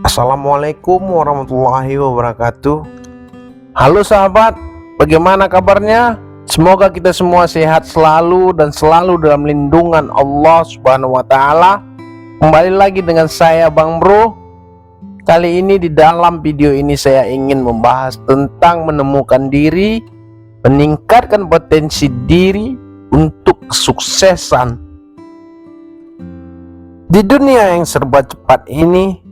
Assalamualaikum warahmatullahi wabarakatuh. Halo sahabat, bagaimana kabarnya? Semoga kita semua sehat selalu dan selalu dalam lindungan Allah Subhanahu wa Ta'ala. Kembali lagi dengan saya Bang Bro. Kali ini di dalam video ini saya ingin membahas tentang menemukan diri, meningkatkan potensi diri untuk kesuksesan. Di dunia yang serba cepat ini,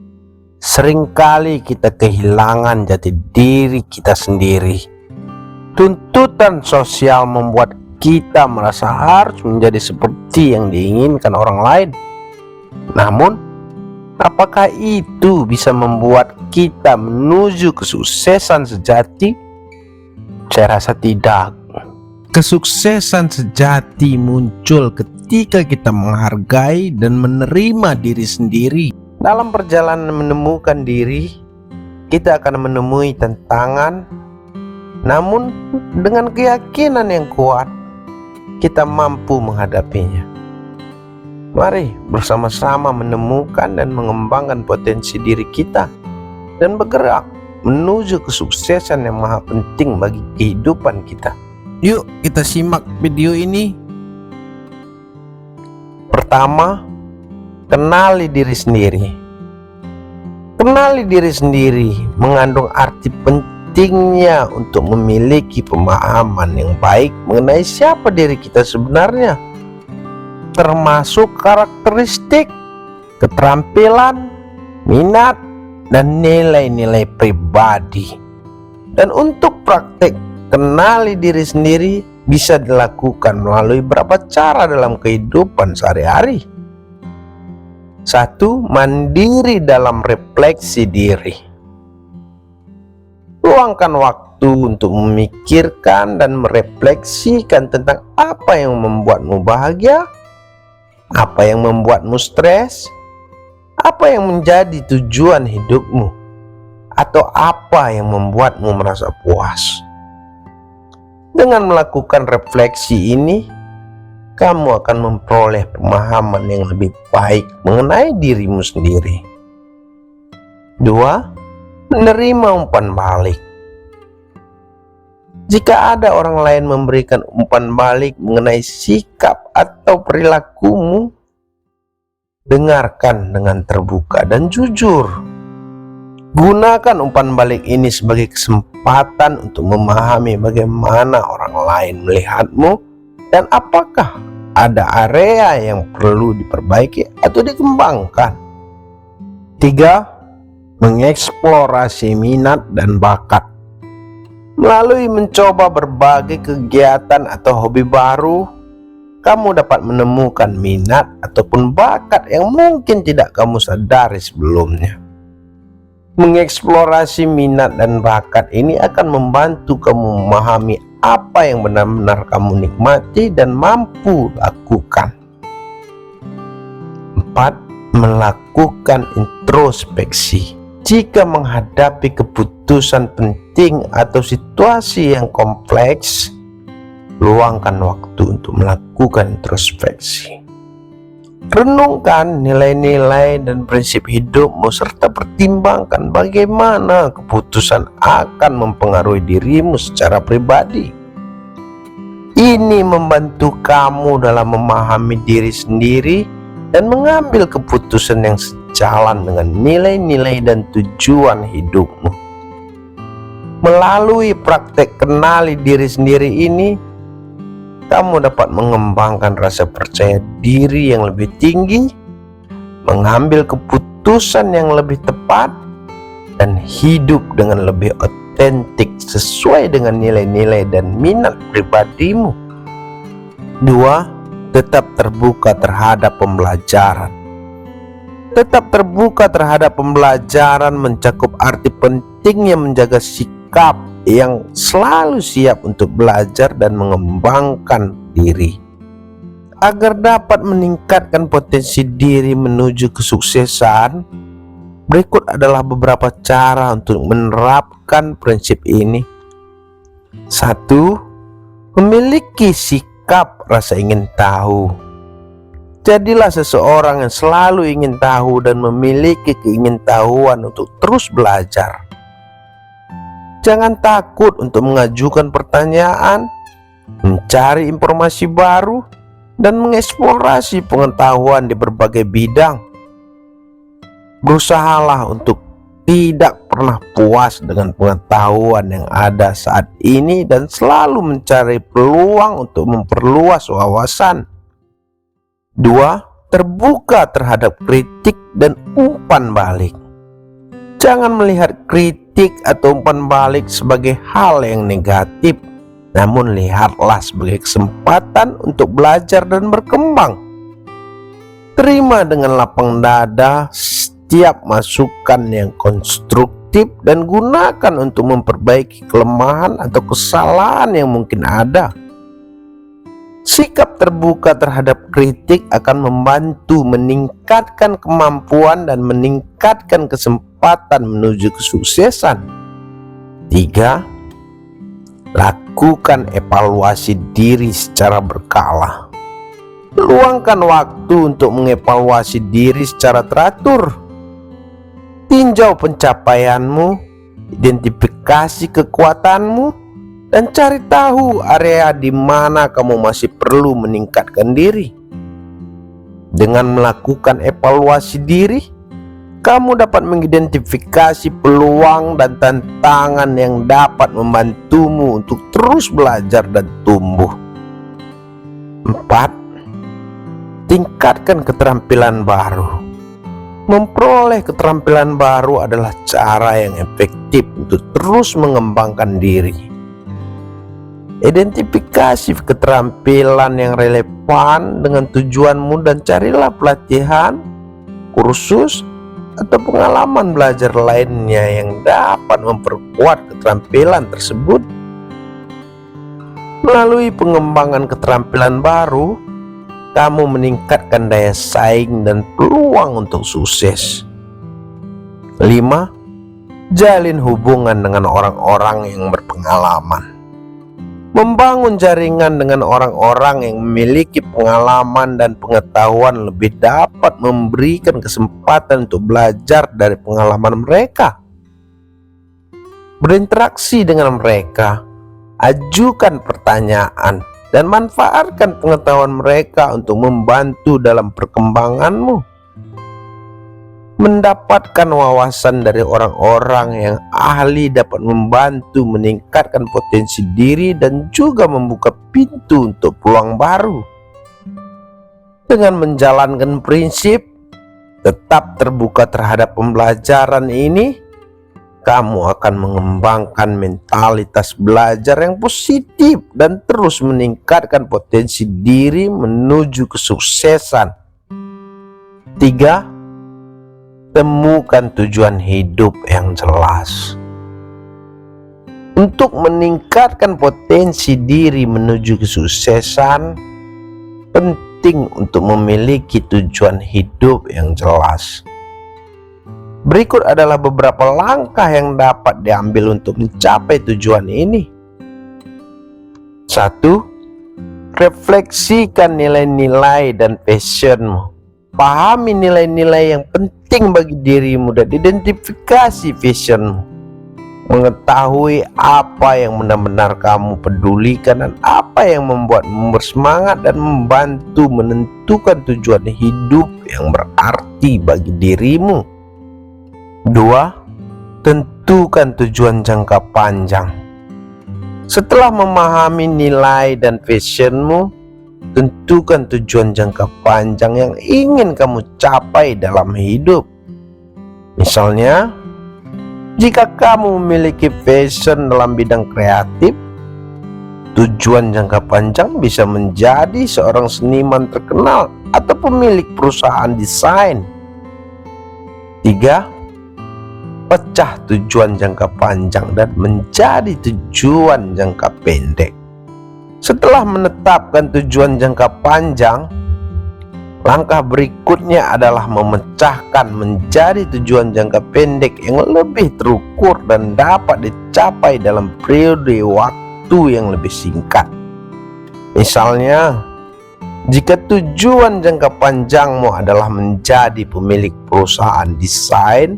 seringkali kita kehilangan jati diri kita sendiri. Tuntutan sosial membuat kita merasa harus menjadi seperti yang diinginkan orang lain. Namun, apakah itu bisa membuat kita menuju kesuksesan sejati? Saya rasa tidak. Kesuksesan sejati muncul ketika kita menghargai dan menerima diri sendiri. Dalam perjalanan menemukan diri, kita akan menemui tantangan, namun dengan keyakinan yang kuat, kita mampu menghadapinya. Mari bersama-sama menemukan dan mengembangkan potensi diri kita dan bergerak menuju kesuksesan yang maha penting bagi kehidupan kita. Yuk kita simak video ini. Pertama, kenali diri sendiri. Kenali diri sendiri mengandung arti pentingnya untuk memiliki pemahaman yang baik mengenai siapa diri kita sebenarnya, termasuk karakteristik, keterampilan, minat, dan nilai-nilai pribadi. Dan untuk praktek kenali diri sendiri bisa dilakukan melalui beberapa cara dalam kehidupan sehari-hari. 1. Mandiri dalam refleksi diri. Luangkan waktu untuk memikirkan dan merefleksikan tentang apa yang membuatmu bahagia, apa yang membuatmu stres, apa yang menjadi tujuan hidupmu, atau apa yang membuatmu merasa puas. Dengan melakukan refleksi ini, kamu akan memperoleh pemahaman yang lebih baik mengenai dirimu sendiri. 2. Menerima umpan balik. Jika ada orang lain memberikan umpan balik mengenai sikap atau perilakumu, dengarkan dengan terbuka dan jujur. Gunakan umpan balik ini sebagai kesempatan untuk memahami bagaimana orang lain melihatmu dan apakah ada area yang perlu diperbaiki atau dikembangkan. 3. Mengeksplorasi minat dan bakat. Melalui mencoba berbagai kegiatan atau hobi baru, kamu dapat menemukan minat ataupun bakat yang mungkin tidak kamu sadari sebelumnya. Mengeksplorasi minat dan bakat ini akan membantu kamu memahami apa yang benar-benar kamu nikmati dan mampu lakukan. 4. Melakukan introspeksi. Jika menghadapi keputusan penting atau situasi yang kompleks, luangkan waktu untuk melakukan introspeksi. Renungkan nilai-nilai dan prinsip hidupmu serta pertimbangkan bagaimana keputusan akan mempengaruhi dirimu secara pribadi. Ini membantu kamu dalam memahami diri sendiri dan mengambil keputusan yang sejalan dengan nilai-nilai dan tujuan hidupmu. Melalui praktek kenali diri sendiri ini, kamu dapat mengembangkan rasa percaya diri yang lebih tinggi, mengambil keputusan yang lebih tepat, dan hidup dengan lebih otentik sesuai dengan nilai-nilai dan minat pribadimu. 2. Tetap terbuka terhadap pembelajaran. Tetap terbuka terhadap pembelajaran mencakup arti pentingnya menjaga sikap yang selalu siap untuk belajar dan mengembangkan diri. Agar dapat meningkatkan potensi diri menuju kesuksesan, berikut adalah beberapa cara untuk menerapkan prinsip ini. 1. Memiliki sikap rasa ingin tahu. Jadilah seseorang yang selalu ingin tahu dan memiliki keingintahuan untuk terus belajar. Jangan takut untuk mengajukan pertanyaan, mencari informasi baru, dan mengeksplorasi pengetahuan di berbagai bidang. Berusahalah untuk tidak pernah puas dengan pengetahuan yang ada saat ini dan selalu mencari peluang untuk memperluas wawasan. 2. Terbuka terhadap kritik dan umpan balik. Jangan melihat kritik atau umpan balik sebagai hal yang negatif, namun lihatlah sebagai kesempatan untuk belajar dan berkembang. Terima dengan lapang dada setiap masukan yang konstruktif dan gunakan untuk memperbaiki kelemahan atau kesalahan yang mungkin ada. Sikap terbuka terhadap kritik akan membantu meningkatkan kemampuan dan meningkatkan kesempatan menuju kesuksesan. 3. Lakukan evaluasi diri secara berkala. Luangkan waktu untuk mengevaluasi diri secara teratur. Tinjau pencapaianmu, identifikasi kekuatanmu, dan cari tahu area di mana kamu masih perlu meningkatkan diri. Dengan melakukan evaluasi diri, kamu dapat mengidentifikasi peluang dan tantangan yang dapat membantumu untuk terus belajar dan tumbuh. 4. Tingkatkan keterampilan baru. Memperoleh keterampilan baru adalah cara yang efektif untuk terus mengembangkan diri. Identifikasi keterampilan yang relevan dengan tujuanmu dan carilah pelatihan, kursus, atau pengalaman belajar lainnya yang dapat memperkuat keterampilan tersebut. Melalui pengembangan keterampilan baru, kamu meningkatkan daya saing dan peluang untuk sukses. 5. Jalin hubungan dengan orang-orang yang berpengalaman. Membangun jaringan dengan orang-orang yang memiliki pengalaman dan pengetahuan lebih dapat memberikan kesempatan untuk belajar dari pengalaman mereka. Berinteraksi dengan mereka, ajukan pertanyaan, dan manfaatkan pengetahuan mereka untuk membantu dalam perkembanganmu. Mendapatkan wawasan dari orang-orang yang ahli dapat membantu meningkatkan potensi diri dan juga membuka pintu untuk peluang baru. Dengan menjalankan prinsip tetap terbuka terhadap pembelajaran ini, kamu akan mengembangkan mentalitas belajar yang positif dan terus meningkatkan potensi diri menuju kesuksesan. 3. Temukan tujuan hidup yang jelas. Untuk meningkatkan potensi diri menuju kesuksesan, penting untuk memiliki tujuan hidup yang jelas. Berikut adalah beberapa langkah yang dapat diambil untuk mencapai tujuan ini. 1. Refleksikan nilai-nilai dan passionmu. Pahami nilai-nilai yang penting bagi dirimu dan identifikasi visionmu. Mengetahui apa yang benar-benar kamu pedulikan dan apa yang membuatmu bersemangat dan membantu menentukan tujuan hidup yang berarti bagi dirimu. 2. Tentukan tujuan jangka panjang. Setelah memahami nilai dan visionmu, tentukan tujuan jangka panjang yang ingin kamu capai dalam hidup. Misalnya, jika kamu memiliki passion dalam bidang kreatif, tujuan jangka panjang bisa menjadi seorang seniman terkenal atau pemilik perusahaan desain. 3. Pecah tujuan jangka panjang dan menjadi tujuan jangka pendek. Setelah menetapkan tujuan jangka panjang, langkah berikutnya adalah memecahkan menjadi tujuan jangka pendek yang lebih terukur dan dapat dicapai dalam periode waktu yang lebih singkat. Misalnya, Jika tujuan jangka panjangmu adalah menjadi pemilik perusahaan desain,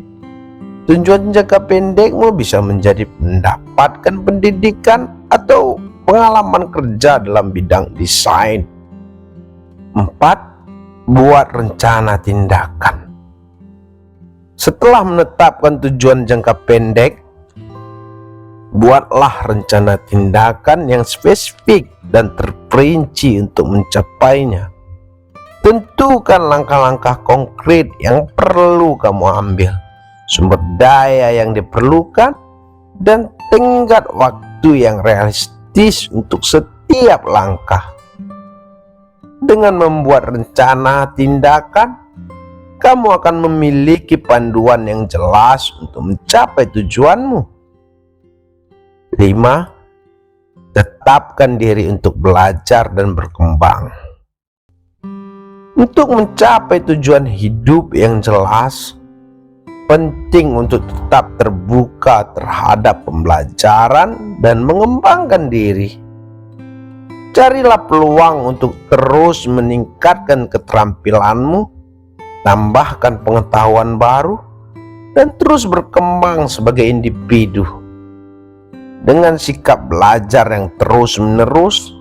tujuan jangka pendekmu bisa menjadi mendapatkan pendidikan atau pengalaman kerja dalam bidang desain. 4. Buat rencana tindakan. Setelah menetapkan tujuan jangka pendek, buatlah rencana tindakan yang spesifik dan terperinci untuk mencapainya. Tentukan langkah-langkah konkret yang perlu kamu ambil, sumber daya yang diperlukan, dan tenggat waktu yang realistis untuk setiap langkah. Dengan membuat rencana tindakan, kamu akan memiliki panduan yang jelas untuk mencapai tujuanmu. 5. Tetapkan diri untuk belajar dan berkembang. Untuk mencapai tujuan hidup yang jelas, penting untuk tetap terbuka terhadap pembelajaran dan mengembangkan diri. Carilah peluang untuk terus meningkatkan keterampilanmu, tambahkan pengetahuan baru, dan terus berkembang sebagai individu. Dengan sikap belajar yang terus-menerus,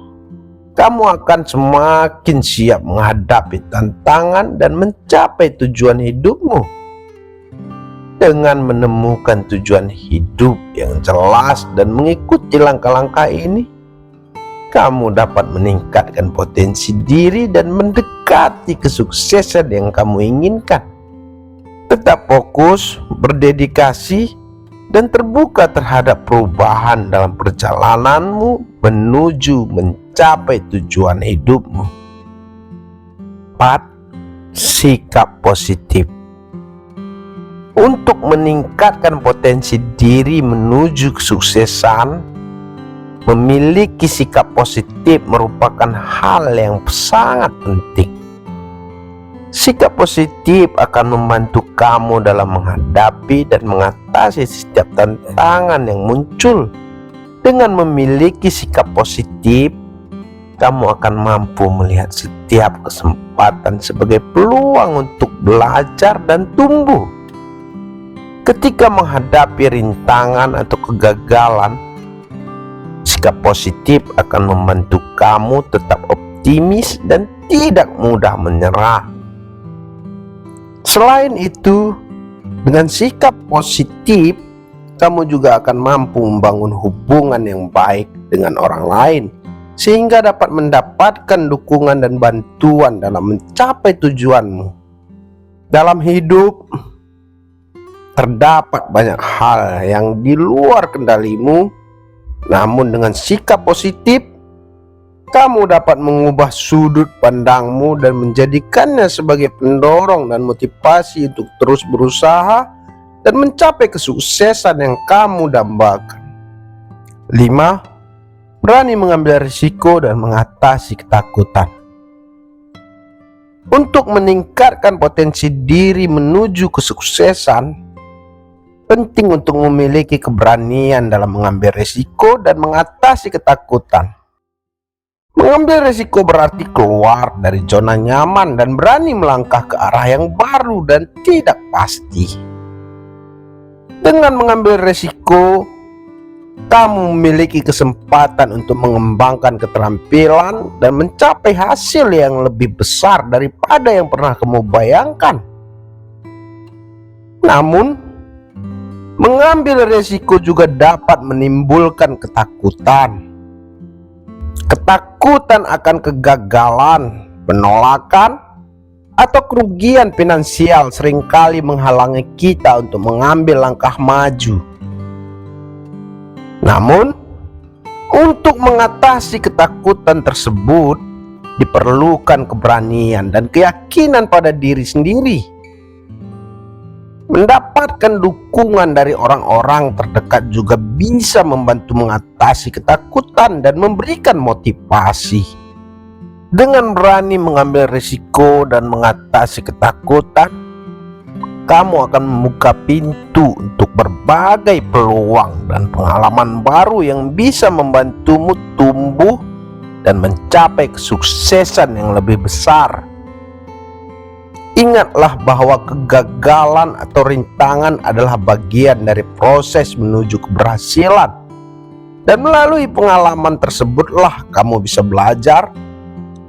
kamu akan semakin siap menghadapi tantangan dan mencapai tujuan hidupmu. Dengan menemukan tujuan hidup yang jelas dan mengikuti langkah-langkah ini, kamu dapat meningkatkan potensi diri dan mendekati kesuksesan yang kamu inginkan. Tetap fokus, berdedikasi, dan terbuka terhadap perubahan dalam perjalananmu menuju mencapai tujuan hidupmu. 4. Sikap positif. Untuk meningkatkan potensi diri menuju kesuksesan, memiliki sikap positif merupakan hal yang sangat penting. Sikap positif akan membantu kamu dalam menghadapi dan mengatasi setiap tantangan yang muncul. Dengan memiliki sikap positif, kamu akan mampu melihat setiap kesempatan sebagai peluang untuk belajar dan tumbuh. Ketika menghadapi rintangan atau kegagalan, sikap positif akan membantu kamu tetap optimis dan tidak mudah menyerah. Selain itu, dengan sikap positif, kamu juga akan mampu membangun hubungan yang baik dengan orang lain, sehingga dapat mendapatkan dukungan dan bantuan dalam mencapai tujuanmu. Dalam hidup, terdapat banyak hal yang di luar kendalimu. Namun dengan sikap positif, kamu dapat mengubah sudut pandangmu dan menjadikannya sebagai pendorong dan motivasi untuk terus berusaha dan mencapai kesuksesan yang kamu dambakan. 5. Berani mengambil risiko dan mengatasi ketakutan. Untuk meningkatkan potensi diri menuju kesuksesan, penting untuk memiliki keberanian dalam mengambil risiko dan mengatasi ketakutan. Mengambil risiko berarti keluar dari zona nyaman dan berani melangkah ke arah yang baru dan tidak pasti. Dengan mengambil risiko, kamu memiliki kesempatan untuk mengembangkan keterampilan dan mencapai hasil yang lebih besar daripada yang pernah kamu bayangkan. Namun, mengambil risiko juga dapat menimbulkan ketakutan. Ketakutan akan kegagalan, penolakan, atau kerugian finansial seringkali menghalangi kita untuk mengambil langkah maju. Namun, untuk mengatasi ketakutan tersebut, diperlukan keberanian dan keyakinan pada diri sendiri. Mendapatkan dukungan dari orang-orang terdekat juga bisa membantu mengatasi ketakutan dan memberikan motivasi. Dengan berani mengambil risiko dan mengatasi ketakutan, kamu akan membuka pintu untuk berbagai peluang dan pengalaman baru yang bisa membantumu tumbuh dan mencapai kesuksesan yang lebih besar. Ingatlah bahwa kegagalan atau rintangan adalah bagian dari proses menuju keberhasilan, dan melalui pengalaman tersebutlah kamu bisa belajar,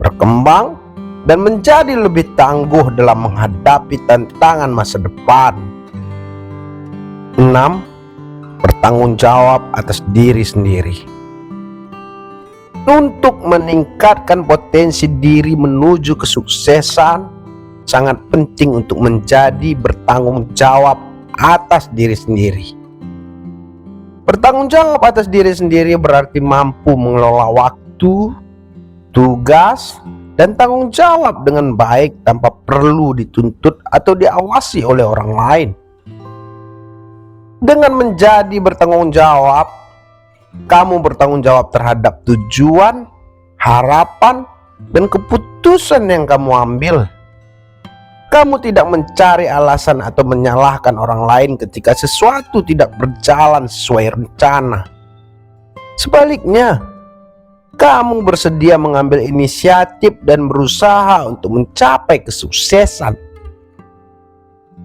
berkembang, dan menjadi lebih tangguh dalam menghadapi tantangan masa depan. 6. Bertanggung jawab atas diri sendiri. Untuk meningkatkan potensi diri menuju kesuksesan, sangat penting untuk menjadi bertanggung jawab atas diri sendiri. Bertanggung jawab atas diri sendiri berarti mampu mengelola waktu, tugas, dan tanggung jawab dengan baik tanpa perlu dituntut atau diawasi oleh orang lain. Dengan menjadi bertanggung jawab, kamu bertanggung jawab terhadap tujuan, harapan, dan keputusan yang kamu ambil. Kamu tidak mencari alasan atau menyalahkan orang lain ketika sesuatu tidak berjalan sesuai rencana. Sebaliknya, kamu bersedia mengambil inisiatif dan berusaha untuk mencapai kesuksesan.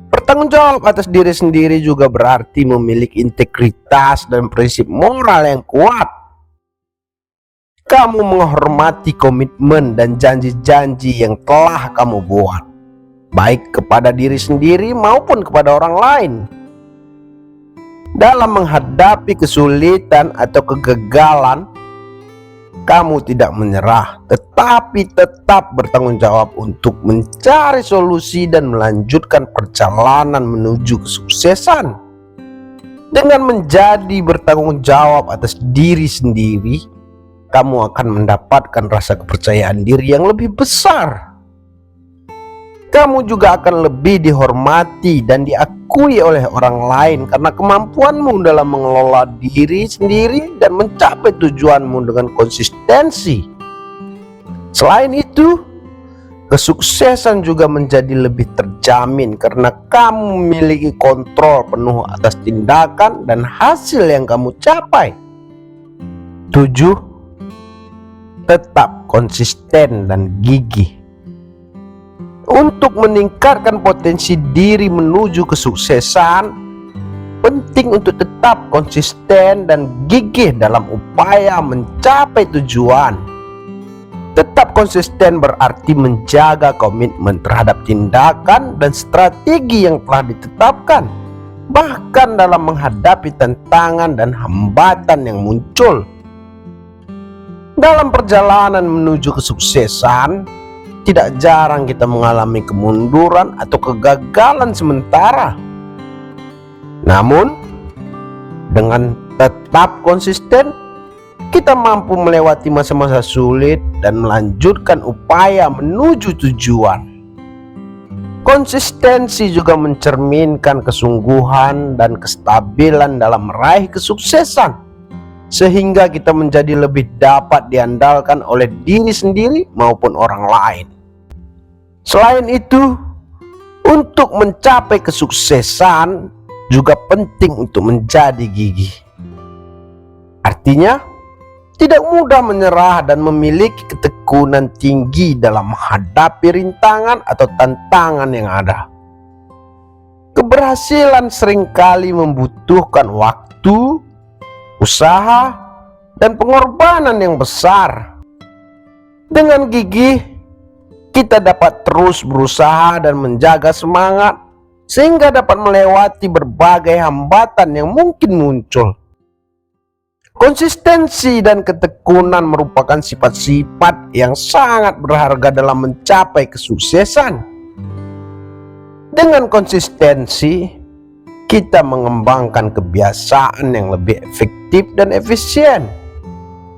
Bertanggung jawab atas diri sendiri juga berarti memiliki integritas dan prinsip moral yang kuat. Kamu menghormati komitmen dan janji-janji yang telah kamu buat, baik kepada diri sendiri maupun kepada orang lain. Dalam menghadapi kesulitan atau kegagalan, kamu tidak menyerah, tetapi tetap bertanggung jawab untuk mencari solusi dan melanjutkan perjalanan menuju kesuksesan. Dengan menjadi bertanggung jawab atas diri sendiri, kamu akan mendapatkan rasa kepercayaan diri yang lebih besar. Kamu juga akan lebih dihormati dan diakui oleh orang lain karena kemampuanmu dalam mengelola diri sendiri dan mencapai tujuanmu dengan konsistensi. Selain itu, kesuksesan juga menjadi lebih terjamin karena kamu memiliki kontrol penuh atas tindakan dan hasil yang kamu capai. 7. Tetap konsisten dan gigih. Untuk meningkatkan potensi diri menuju kesuksesan, penting untuk tetap konsisten dan gigih dalam upaya mencapai tujuan. Tetap konsisten berarti menjaga komitmen terhadap tindakan dan strategi yang telah ditetapkan, bahkan dalam menghadapi tantangan dan hambatan yang muncul. Dalam perjalanan menuju kesuksesan, tidak jarang kita mengalami kemunduran atau kegagalan sementara. Namun, dengan tetap konsisten, kita mampu melewati masa-masa sulit dan melanjutkan upaya menuju tujuan. Konsistensi juga mencerminkan kesungguhan dan kestabilan dalam meraih kesuksesan, sehingga kita menjadi lebih dapat diandalkan oleh diri sendiri maupun orang lain. Selain itu, untuk mencapai kesuksesan juga penting untuk menjadi gigih. Artinya, tidak mudah menyerah dan memiliki ketekunan tinggi dalam menghadapi rintangan atau tantangan yang ada. Keberhasilan seringkali membutuhkan waktu, usaha, dan pengorbanan yang besar. Dengan gigih, kita dapat terus berusaha dan menjaga semangat sehingga dapat melewati berbagai hambatan yang mungkin muncul. Konsistensi dan ketekunan merupakan sifat-sifat yang sangat berharga dalam mencapai kesuksesan. Dengan konsistensi, kita mengembangkan kebiasaan yang lebih efektif dan efisien.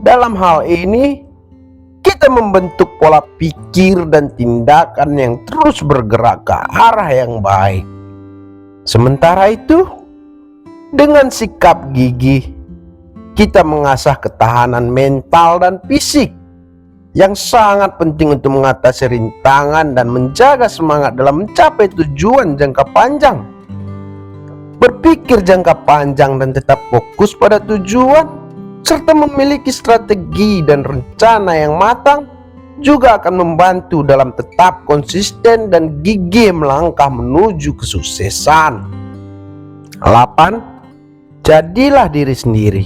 Dalam hal ini, kita membentuk pola pikir dan tindakan yang terus bergerak ke arah yang baik. Sementara itu, dengan sikap gigih, kita mengasah ketahanan mental dan fisik yang sangat penting untuk mengatasi rintangan dan menjaga semangat dalam mencapai tujuan jangka panjang. Berpikir jangka panjang dan tetap fokus pada tujuan serta memiliki strategi dan rencana yang matang juga akan membantu dalam tetap konsisten dan gigih melangkah menuju kesuksesan. 8. Jadilah diri sendiri.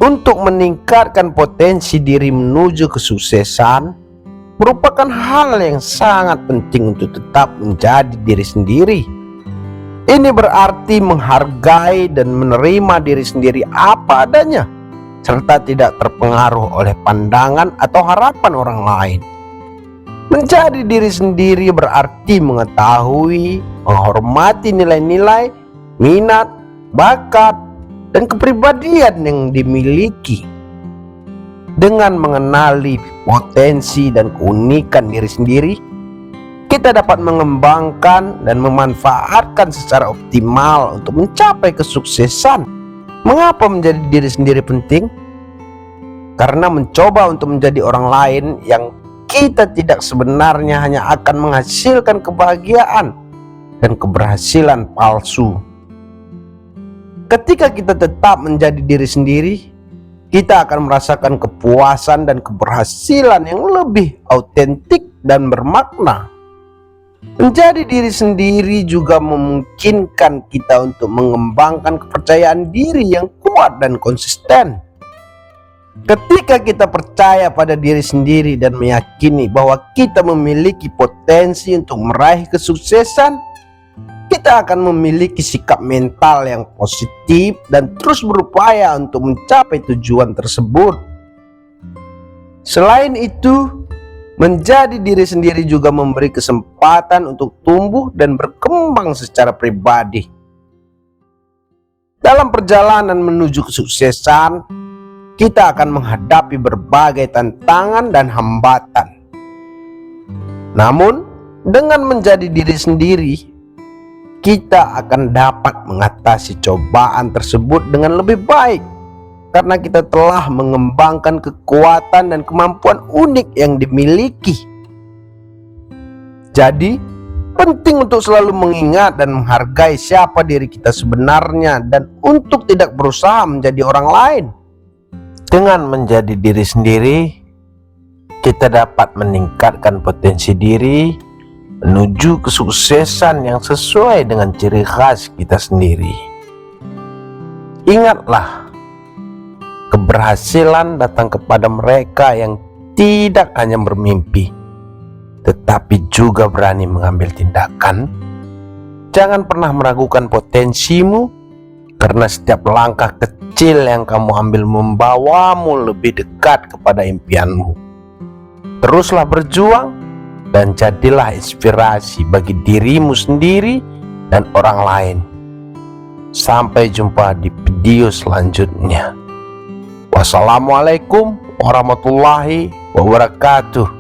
Untuk meningkatkan potensi diri menuju kesuksesan merupakan hal yang sangat penting untuk tetap menjadi diri sendiri. Ini berarti menghargai dan menerima diri sendiri apa adanya, serta tidak terpengaruh oleh pandangan atau harapan orang lain. Menjadi diri sendiri berarti mengetahui, menghormati nilai-nilai, minat, bakat, dan kepribadian yang dimiliki. Dengan mengenali potensi dan keunikan diri sendiri, kita dapat mengembangkan dan memanfaatkan secara optimal untuk mencapai kesuksesan. Mengapa menjadi diri sendiri penting? Karena mencoba untuk menjadi orang lain yang kita tidak sebenarnya hanya akan menghasilkan kebahagiaan dan keberhasilan palsu. Ketika kita tetap menjadi diri sendiri, kita akan merasakan kepuasan dan keberhasilan yang lebih autentik dan bermakna. Menjadi diri sendiri juga memungkinkan kita untuk mengembangkan kepercayaan diri yang kuat dan konsisten. Ketika kita percaya pada diri sendiri dan meyakini bahwa kita memiliki potensi untuk meraih kesuksesan, kita akan memiliki sikap mental yang positif dan terus berupaya untuk mencapai tujuan tersebut. Selain itu, menjadi diri sendiri juga memberi kesempatan untuk tumbuh dan berkembang secara pribadi. Dalam perjalanan menuju kesuksesan, kita akan menghadapi berbagai tantangan dan hambatan. Namun, dengan menjadi diri sendiri, kita akan dapat mengatasi cobaan tersebut dengan lebih baik, karena kita telah mengembangkan kekuatan dan kemampuan unik yang dimiliki. Jadi, penting untuk selalu mengingat dan menghargai siapa diri kita sebenarnya dan untuk tidak berusaha menjadi orang lain. Dengan menjadi diri sendiri, kita dapat meningkatkan potensi diri menuju kesuksesan yang sesuai dengan ciri khas kita sendiri. Ingatlah, keberhasilan datang kepada mereka yang tidak hanya bermimpi, tetapi juga berani mengambil tindakan. Jangan pernah meragukan potensimu, karena setiap langkah kecil yang kamu ambil membawamu lebih dekat kepada impianmu. Teruslah berjuang dan jadilah inspirasi bagi dirimu sendiri dan orang lain. Sampai jumpa di video selanjutnya. Wassalamualaikum warahmatullahi wabarakatuh.